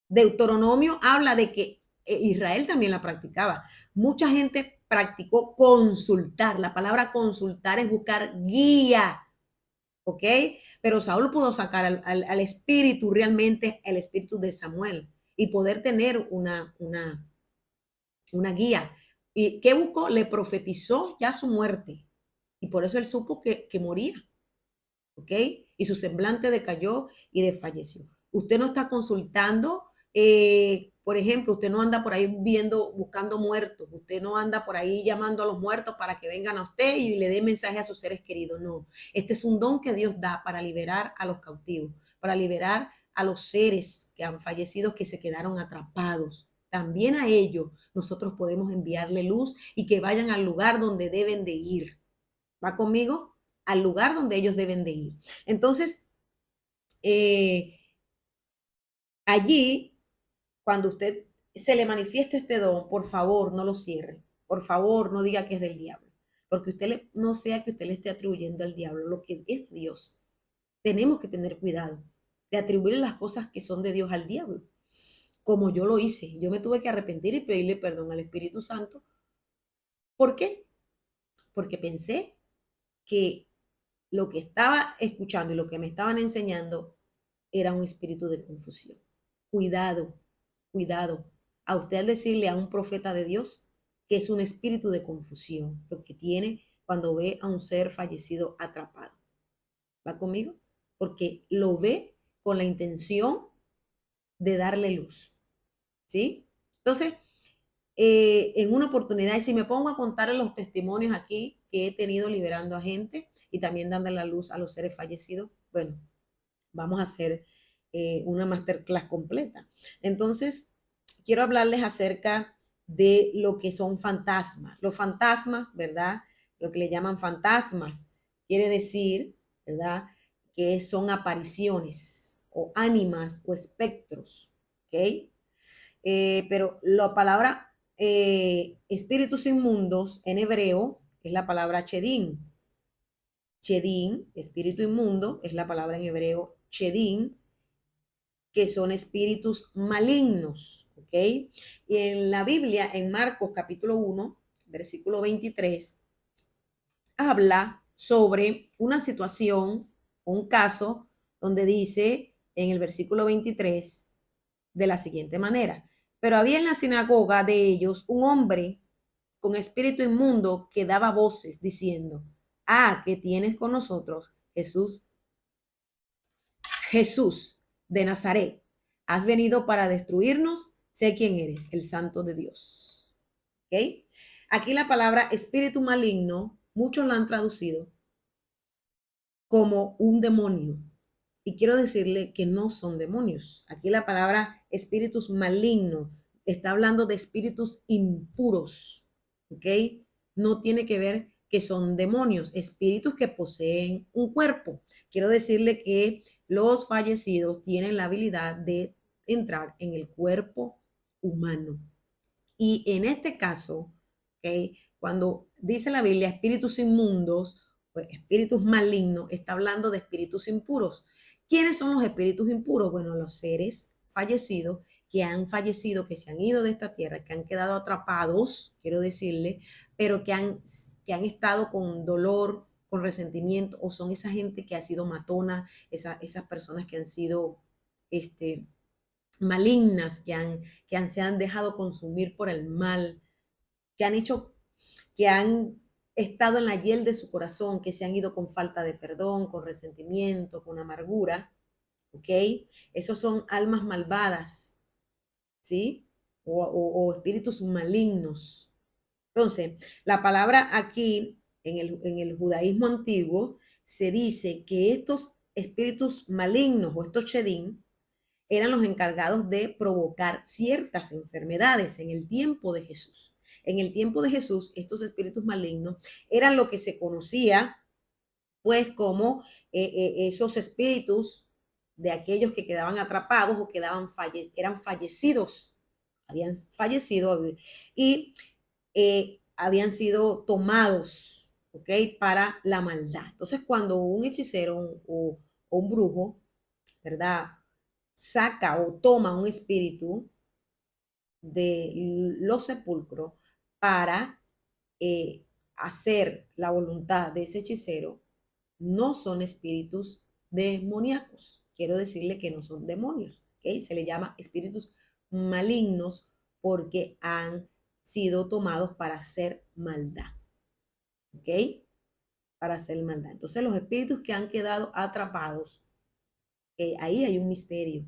Deuteronomio habla de que Israel también la practicaba. Mucha gente practicó consultar. La palabra consultar es buscar guía, ¿ok? Pero Saúl pudo sacar al espíritu, realmente el espíritu de Samuel, y poder tener una guía. ¿Y qué buscó? Le profetizó ya su muerte. Y por eso él supo que moría, ¿ok? Y su semblante decayó y desfalleció. Usted no está consultando, por ejemplo, usted no anda por ahí viendo, buscando muertos, usted no anda por ahí llamando a los muertos para que vengan a usted y le dé mensaje a sus seres queridos, no. Este es un don que Dios da para liberar a los cautivos, para liberar a los seres que han fallecido, que se quedaron atrapados. También a ellos nosotros podemos enviarle luz y que vayan al lugar donde deben de ir. ¿Va conmigo? Al lugar donde ellos deben de ir. Entonces, eh, allí, cuando usted se le manifieste este don, por favor, no lo cierre. Por favor, no diga que es del diablo. Porque no sea que usted le esté atribuyendo al diablo lo que es Dios. Tenemos que tener cuidado de atribuirle las cosas que son de Dios al diablo. Como yo lo hice. Yo me tuve que arrepentir y pedirle perdón al Espíritu Santo. ¿Por qué? Porque pensé que lo que estaba escuchando y lo que me estaban enseñando era un espíritu de confusión. Cuidado, cuidado. A usted al decirle a un profeta de Dios que es un espíritu de confusión, lo que tiene cuando ve a un ser fallecido atrapado. ¿Va conmigo? Porque lo ve con la intención de darle luz. ¿Sí? Entonces, en una oportunidad, y si me pongo a contar los testimonios aquí que he tenido liberando a gente y también dando la luz a los seres fallecidos, bueno, vamos a hacer una masterclass completa. Entonces, quiero hablarles acerca de lo que son fantasmas. Los fantasmas, ¿verdad? Lo que le llaman fantasmas, quiere decir, ¿verdad? Que son apariciones o ánimas o espectros, ¿ok? Pero la palabra espíritus inmundos en hebreo es la palabra chedín. Chedín, espíritu inmundo, es la palabra en hebreo chedín, que son espíritus malignos, ¿ok? Y en la Biblia, en Marcos capítulo 1, versículo 23, habla sobre una situación, un caso, donde dice en el versículo 23 de la siguiente manera: pero había en la sinagoga de ellos un hombre con espíritu inmundo que daba voces diciendo: ah, ¿qué tienes con nosotros, Jesús? Jesús de Nazaret, has venido para destruirnos, sé quién eres, el santo de Dios. ¿Ok? Aquí la palabra espíritu maligno, muchos la han traducido como un demonio. Y quiero decirle que no son demonios. Aquí la palabra espíritus malignos está hablando de espíritus impuros. ¿Ok? No tiene que ver que son demonios, espíritus que poseen un cuerpo. Quiero decirle que los fallecidos tienen la habilidad de entrar en el cuerpo humano. Y en este caso, ¿okay? Cuando dice la Biblia espíritus inmundos, pues, espíritus malignos, está hablando de espíritus impuros. ¿Quiénes son los espíritus impuros? Bueno, los seres fallecidos que han fallecido, que se han ido de esta tierra, que han quedado atrapados, quiero decirle, pero que han estado con dolor, con resentimiento, o son esa gente que ha sido matona, esas personas que han sido malignas, se han dejado consumir por el mal, que han estado en la hiel de su corazón, que se han ido con falta de perdón, con resentimiento, con amargura, ¿ok? Esos son almas malvadas, ¿sí? O espíritus malignos. Entonces, la palabra aquí, en el judaísmo antiguo, se dice que estos espíritus malignos o estos shedim eran los encargados de provocar ciertas enfermedades en el tiempo de Jesús. En el tiempo de Jesús, estos espíritus malignos eran lo que se conocía pues como esos espíritus de aquellos que quedaban atrapados o eran fallecidos, habían fallecido y habían sido tomados, ¿ok? Para la maldad. Entonces, cuando un hechicero o un brujo, ¿verdad? Saca o toma un espíritu de los sepulcros para hacer la voluntad de ese hechicero, no son espíritus demoníacos. Quiero decirle que no son demonios, ¿ok? Se le llama espíritus malignos porque han sido tomados para hacer maldad, ¿ok? Para hacer maldad. Entonces los espíritus que han quedado atrapados, ahí hay un misterio.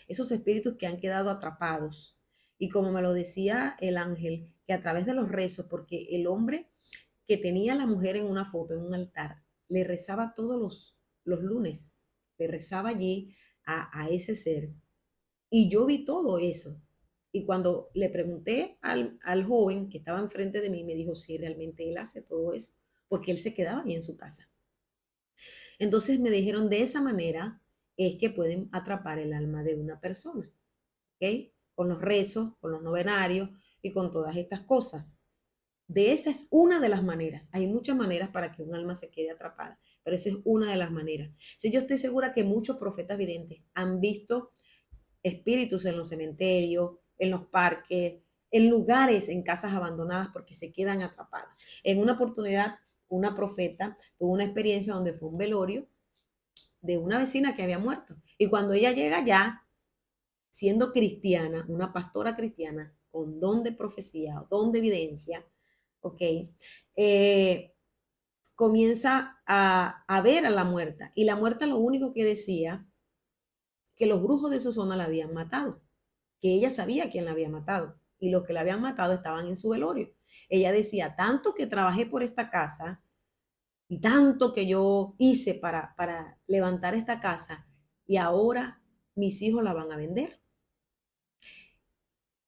Esos espíritus que han quedado atrapados. Y como me lo decía el ángel, que a través de los rezos, porque el hombre que tenía a la mujer en una foto, en un altar, le rezaba todos los lunes, le rezaba allí a ese ser. Y yo vi todo eso. Y cuando le pregunté al joven que estaba enfrente de mí, me dijo, sí, realmente él hace todo eso, porque él se quedaba ahí en su casa. Entonces me dijeron, de esa manera es que pueden atrapar el alma de una persona, ¿ok? Con los rezos, con los novenarios y con todas estas cosas. De esa es una de las maneras. Hay muchas maneras para que un alma se quede atrapada, pero esa es una de las maneras. Sí, yo estoy segura que muchos profetas videntes han visto espíritus en los cementerios, en los parques, en lugares, en casas abandonadas, porque se quedan atrapadas. En una oportunidad, una profeta tuvo una experiencia donde fue un velorio de una vecina que había muerto. Y cuando ella llega allá, siendo cristiana, una pastora cristiana, con don de profecía, don de evidencia, ¿ok? Comienza a ver a la muerta. Y la muerta lo único que decía, que los brujos de su zona la habían matado, que ella sabía quién la había matado. Y los que la habían matado estaban en su velorio. Ella decía, tanto que trabajé por esta casa y tanto que yo hice para levantar esta casa y ahora mis hijos la van a vender.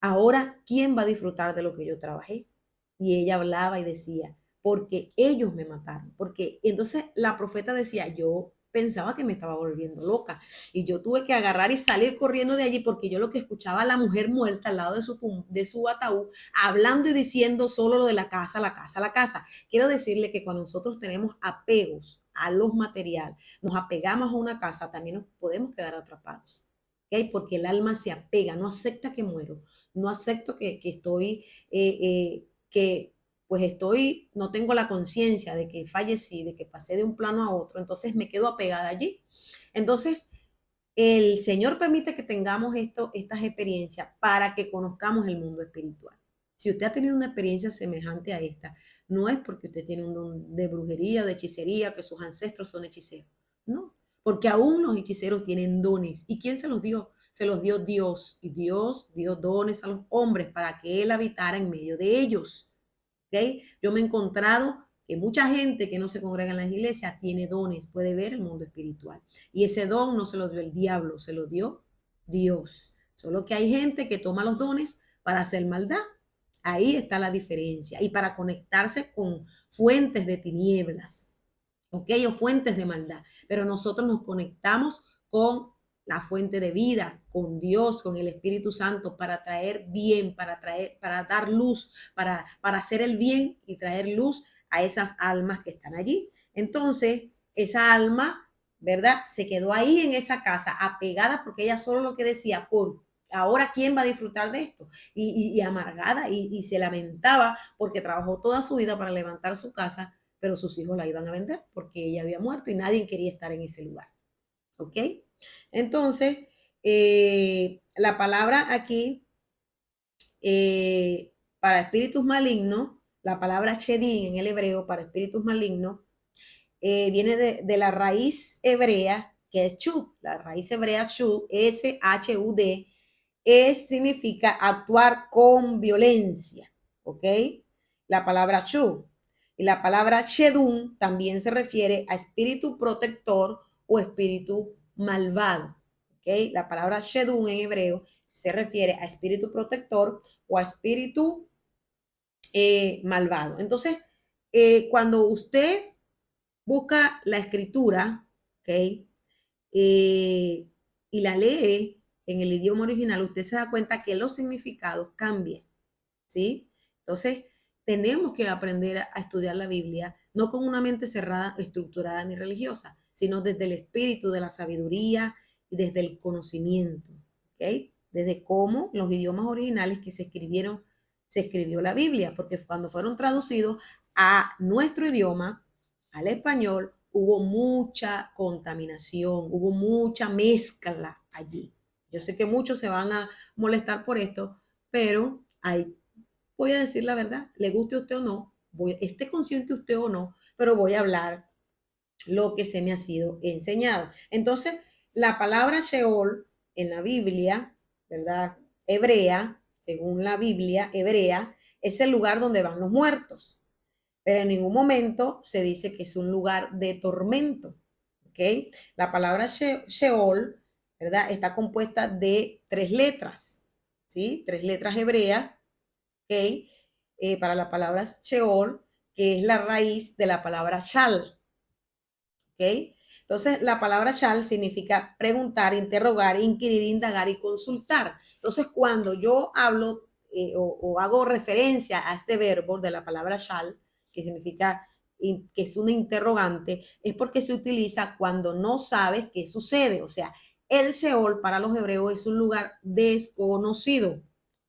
Ahora, ¿quién va a disfrutar de lo que yo trabajé? Y ella hablaba y decía, porque ellos me mataron. Porque entonces la profeta decía, yo pensaba que me estaba volviendo loca y yo tuve que agarrar y salir corriendo de allí porque yo lo que escuchaba a la mujer muerta al lado de su ataúd hablando y diciendo solo lo de la casa, la casa, la casa. Quiero decirle que cuando nosotros tenemos apegos a los materiales, nos apegamos a una casa, también nos podemos quedar atrapados. ¿Okay? Porque el alma se apega, no acepta que muero, no acepto que estoy, que pues estoy, no tengo la conciencia de que fallecí, de que pasé de un plano a otro, entonces me quedo apegada allí. Entonces, el Señor permite que tengamos estas experiencias para que conozcamos el mundo espiritual. Si usted ha tenido una experiencia semejante a esta, no es porque usted tiene un don de brujería o de hechicería, que sus ancestros son hechiceros. No, porque aún los hechiceros tienen dones. ¿Y quién se los dio? Se los dio Dios. Y Dios dio dones a los hombres para que Él habitara en medio de ellos. ¿Okay? Yo me he encontrado que mucha gente que no se congrega en las iglesias tiene dones, puede ver el mundo espiritual. Y ese don no se lo dio el diablo, se lo dio Dios. Solo que hay gente que toma los dones para hacer maldad. Ahí está la diferencia. Y para conectarse con fuentes de tinieblas, ¿ok? O fuentes de maldad. Pero nosotros nos conectamos con la fuente de vida, con Dios, con el Espíritu Santo, para traer bien, para dar luz, para hacer el bien y traer luz a esas almas que están allí. Entonces, esa alma, ¿verdad? Se quedó ahí en esa casa, apegada, porque ella solo lo que decía, por ahora quién va a disfrutar de esto, y amargada, y se lamentaba porque trabajó toda su vida para levantar su casa, pero sus hijos la iban a vender porque ella había muerto y nadie quería estar en ese lugar. ¿Ok? Entonces, la palabra aquí, para espíritus malignos, la palabra shedin en el hebreo para espíritus malignos, viene de la raíz hebrea, que es chud, la raíz hebrea chud, S-H-U-D, significa actuar con violencia, ¿ok? La palabra chud. Y la palabra shedun también se refiere a espíritu protector o espíritu malvado, ¿ok? La palabra shedun en hebreo se refiere a espíritu protector o a espíritu malvado. Entonces, cuando usted busca la escritura, ¿ok? Y la lee en el idioma original, usted se da cuenta que los significados cambian, ¿sí? Entonces, tenemos que aprender a estudiar la Biblia, no con una mente cerrada, estructurada ni religiosa, sino desde el espíritu de la sabiduría y desde el conocimiento, ¿ok? Desde cómo los idiomas originales que se escribieron, se escribió la Biblia, porque cuando fueron traducidos a nuestro idioma, al español, hubo mucha contaminación, hubo mucha mezcla allí. Yo sé que muchos se van a molestar por esto, pero voy a decir la verdad, le guste a usted o no, esté consciente usted o no, pero voy a hablar lo que se me ha sido enseñado. Entonces, la palabra Sheol en la Biblia, ¿verdad? Hebrea, según la Biblia hebrea, es el lugar donde van los muertos, pero en ningún momento se dice que es un lugar de tormento, ¿ok? La palabra Sheol, ¿verdad? Está compuesta de 3 letras, ¿sí? 3 letras hebreas, ¿ok? Para la palabra Sheol, que es la raíz de la palabra Shal, ¿ok? Entonces, la palabra Shal significa preguntar, interrogar, inquirir, indagar y consultar. Entonces, cuando yo hablo o hago referencia a este verbo de la palabra Shal, que significa que es una interrogante, es porque se utiliza cuando no sabes qué sucede. O sea, el Sheol para los hebreos es un lugar desconocido,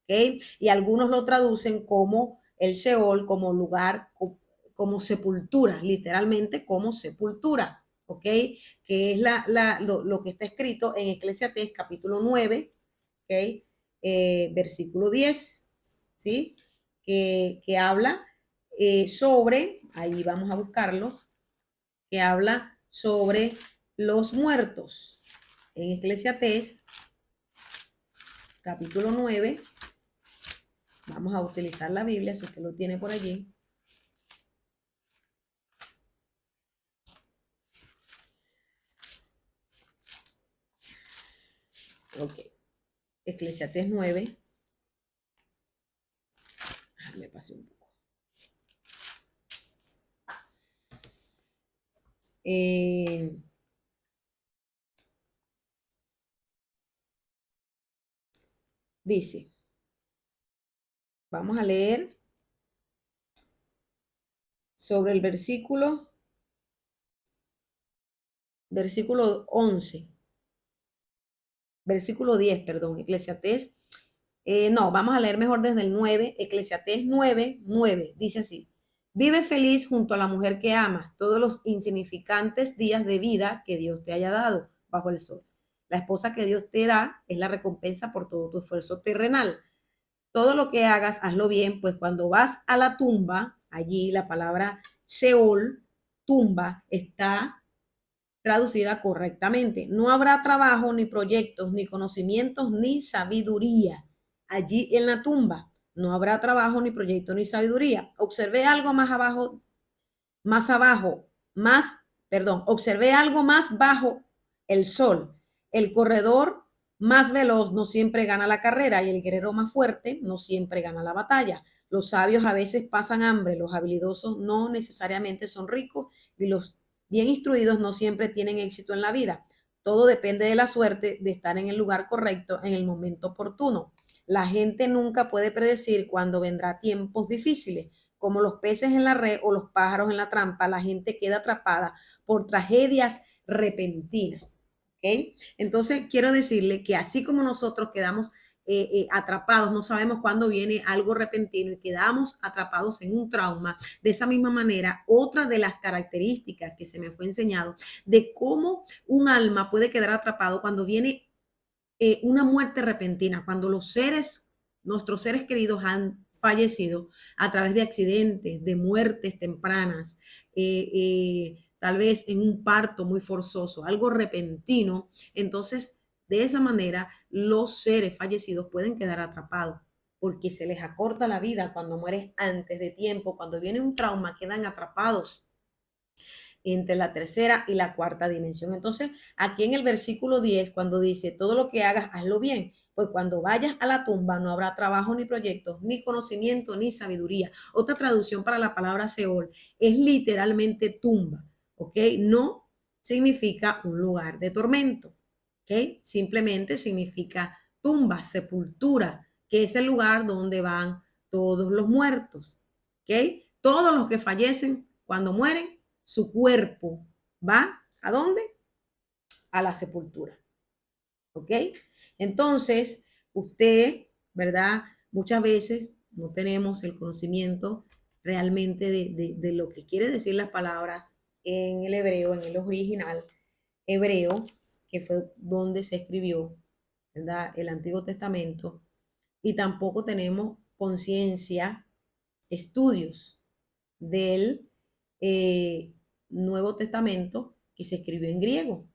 ¿ok? Y algunos lo traducen como el Sheol, como lugar, como sepultura, literalmente como sepultura, ¿ok? Que es lo que está escrito en Eclesiastés capítulo 9, ¿ok? Versículo 10, ¿sí? Que habla sobre, ahí vamos a buscarlo, que habla sobre los muertos. En Eclesiastés capítulo 9, vamos a utilizar la Biblia, si usted lo tiene por allí. Ok. Eclesiastés 9. Me pasé un poco. Dice, vamos a leer sobre el versículo 11, versículo 10, perdón, Eclesiastés. No, vamos a leer mejor desde el 9, Eclesiastés 9, 9, dice así. Vive feliz junto a la mujer que amas todos los insignificantes días de vida que Dios te haya dado bajo el sol. La esposa que Dios te da es la recompensa por todo tu esfuerzo terrenal. Todo lo que hagas, hazlo bien, pues cuando vas a la tumba, allí la palabra Sheol, tumba, está traducida correctamente. No habrá trabajo, ni proyectos, ni conocimientos, ni sabiduría. Allí en la tumba no habrá trabajo, ni proyecto, ni sabiduría. Observé algo más abajo, observé algo más bajo el sol. El corredor más veloz no siempre gana la carrera y el guerrero más fuerte no siempre gana la batalla. Los sabios a veces pasan hambre, los habilidosos no necesariamente son ricos y los bien instruidos no siempre tienen éxito en la vida. Todo depende de la suerte de estar en el lugar correcto en el momento oportuno. La gente nunca puede predecir cuándo vendrá tiempos difíciles. Como los peces en la red o los pájaros en la trampa, la gente queda atrapada por tragedias repentinas. ¿Okay? Entonces, quiero decirle que así como nosotros quedamos atrapados, no sabemos cuándo viene algo repentino y quedamos atrapados en un trauma, de esa misma manera, otra de las características que se me fue enseñado de cómo un alma puede quedar atrapado cuando viene una muerte repentina, cuando nuestros seres queridos han fallecido a través de accidentes, de muertes tempranas, tal vez en un parto muy forzoso, algo repentino. Entonces, de esa manera, los seres fallecidos pueden quedar atrapados porque se les acorta la vida cuando mueres antes de tiempo, cuando viene un trauma, quedan atrapados entre la tercera y la cuarta dimensión. Entonces, aquí en el versículo 10, cuando dice, todo lo que hagas, hazlo bien, pues cuando vayas a la tumba no habrá trabajo ni proyectos, ni conocimiento, ni sabiduría. Otra traducción para la palabra Seol es literalmente tumba, ¿ok? No significa un lugar de tormento, ¿ok? Simplemente significa tumba, sepultura, que es el lugar donde van todos los muertos, ¿ok? Todos los que fallecen cuando mueren, su cuerpo va ¿a dónde? A la sepultura. ¿Ok? Entonces, usted, ¿verdad? Muchas veces no tenemos el conocimiento realmente de lo que quiere decir las palabras en el hebreo, en el original hebreo, que fue donde se escribió, ¿verdad?, el Antiguo Testamento, y tampoco tenemos conciencia, estudios del Nuevo Testamento que se escribió en griego,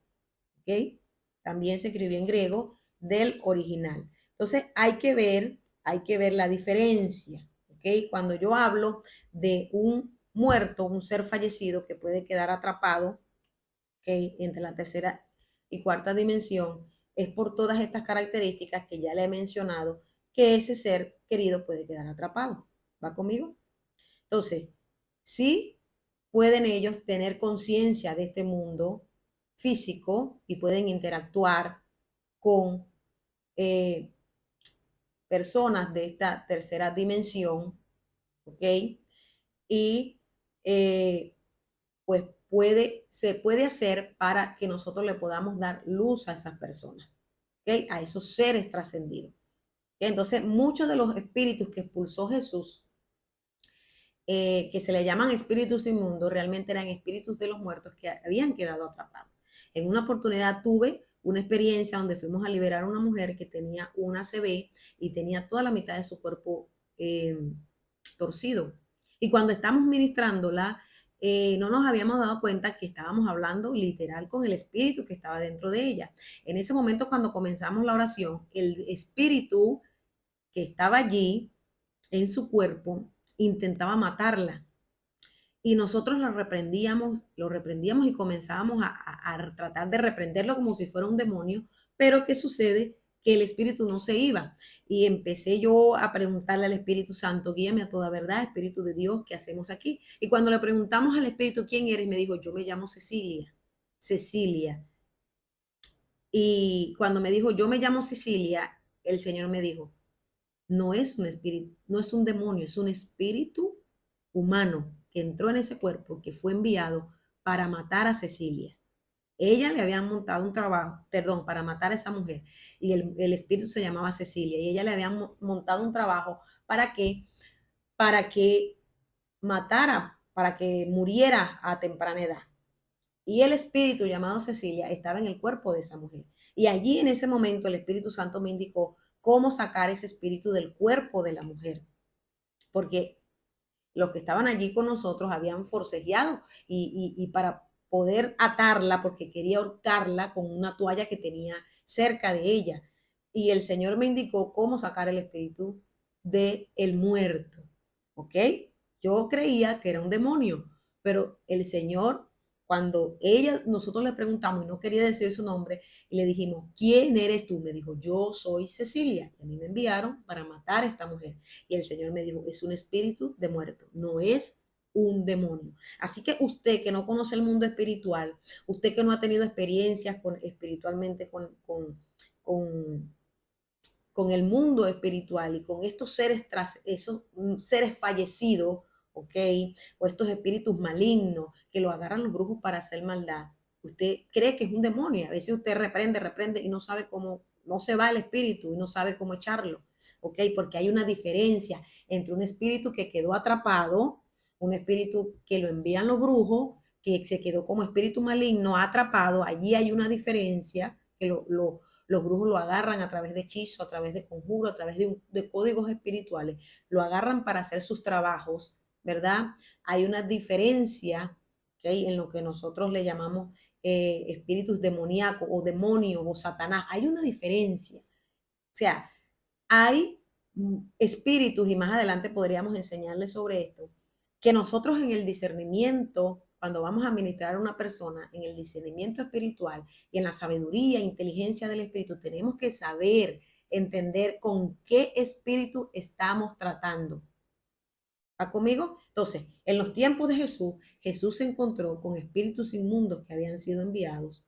¿ok? También se escribió en griego del original. Entonces hay que ver la diferencia, ¿ok? Cuando yo hablo de un muerto, un ser fallecido que puede quedar atrapado, ¿ok?, entre la tercera y cuarta dimensión, es por todas estas características que ya le he mencionado, que ese ser querido puede quedar atrapado. ¿Va conmigo? Entonces, sí pueden ellos tener conciencia de este mundo físico y pueden interactuar con eh, personas de esta tercera dimensión, ¿ok? Y pues se puede hacer para que nosotros le podamos dar luz a esas personas, ¿ok? A esos seres trascendidos. ¿Okay? Entonces, muchos de los espíritus que expulsó Jesús, que se le llaman espíritus inmundos, realmente eran espíritus de los muertos que habían quedado atrapados. En una oportunidad tuve una experiencia donde fuimos a liberar a una mujer que tenía una ACV y tenía toda la mitad de su cuerpo torcido. Y cuando estamos ministrándola, no nos habíamos dado cuenta que estábamos hablando literal con el espíritu que estaba dentro de ella. En ese momento, cuando comenzamos la oración, el espíritu que estaba allí en su cuerpo intentaba matarla. Y nosotros lo reprendíamos y comenzábamos a tratar de reprenderlo como si fuera un demonio, pero ¿qué sucede? Que el espíritu no se iba. Y empecé yo a preguntarle al Espíritu Santo, guíame a toda verdad, Espíritu de Dios, ¿qué hacemos aquí? Y cuando le preguntamos al Espíritu, ¿quién eres? Me dijo, yo me llamo Cecilia. Cecilia. Y cuando me dijo, yo me llamo Cecilia, el Señor me dijo, no es un espíritu, no es un demonio, es un espíritu humano que entró en ese cuerpo, que fue enviado para matar a Cecilia. Ella le habían montado un trabajo, perdón, para matar a esa mujer, y el espíritu se llamaba Cecilia, y ella le habían montado un trabajo para que, para que matara, para que muriera a temprana edad. Y el espíritu llamado Cecilia estaba en el cuerpo de esa mujer. Y allí en ese momento el Espíritu Santo me indicó cómo sacar ese espíritu del cuerpo de la mujer. Porque los que estaban allí con nosotros habían forcejeado y para poder atarla, porque quería ahorcarla con una toalla que tenía cerca de ella. Y el Señor me indicó cómo sacar el espíritu del muerto. ¿Ok? Yo creía que era un demonio, pero el Señor, cuando nosotros le preguntamos y no quería decir su nombre, y le dijimos, ¿quién eres tú? Me dijo, yo soy Cecilia. Y a mí me enviaron para matar a esta mujer. Y el Señor me dijo, es un espíritu de muerto, no es un demonio. Así que usted que no conoce el mundo espiritual, usted que no ha tenido experiencias espiritualmente con, con el mundo espiritual y con estos seres, esos seres fallecidos, ¿ok? O estos espíritus malignos que lo agarran los brujos para hacer maldad. Usted cree que es un demonio. A veces usted reprende y no sabe cómo, no se va el espíritu y no sabe cómo echarlo, ¿ok? Porque hay una diferencia entre un espíritu que quedó atrapado, un espíritu que lo envían los brujos, que se quedó como espíritu maligno atrapado. Allí hay una diferencia que los brujos lo agarran a través de hechizo, a través de conjuro, a través de códigos espirituales, lo agarran para hacer sus trabajos, ¿verdad? Hay una diferencia, ¿okay?, en lo que nosotros le llamamos espíritus demoníacos o demonios o Satanás. Hay una diferencia. O sea, hay espíritus, y más adelante podríamos enseñarles sobre esto, que nosotros en el discernimiento, cuando vamos a ministrar a una persona, en el discernimiento espiritual y en la sabiduría e inteligencia del espíritu, tenemos que saber, entender con qué espíritu estamos tratando. ¿Va conmigo? Entonces, en los tiempos de Jesús, Jesús se encontró con espíritus inmundos que habían sido enviados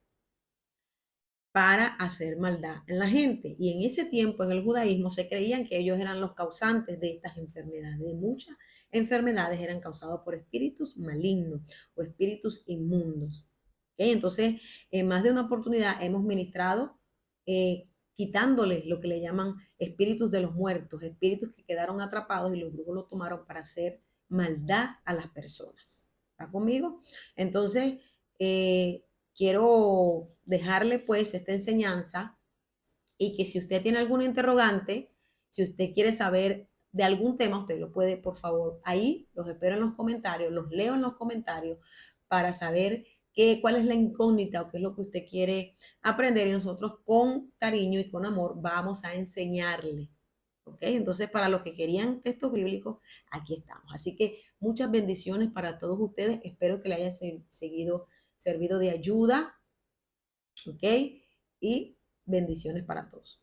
para hacer maldad en la gente. Y en ese tiempo, en el judaísmo, se creían que ellos eran los causantes de estas enfermedades. De muchas enfermedades eran causadas por espíritus malignos o espíritus inmundos. ¿Okay? Entonces, en más de una oportunidad hemos ministrado quitándoles lo que le llaman espíritus de los muertos, espíritus que quedaron atrapados y los brujos los tomaron para hacer maldad a las personas. ¿Está conmigo? Entonces, quiero dejarle pues esta enseñanza y que si usted tiene alguna interrogante, si usted quiere saber de algún tema, usted lo puede, por favor, ahí los espero en los comentarios, los leo en los comentarios para saber cuál es la incógnita o qué es lo que usted quiere aprender y nosotros con cariño y con amor vamos a enseñarle. ¿Ok? Entonces, para los que querían textos bíblicos, aquí estamos. Así que muchas bendiciones para todos ustedes. Espero que le haya servido de ayuda. ¿Ok? Y bendiciones para todos.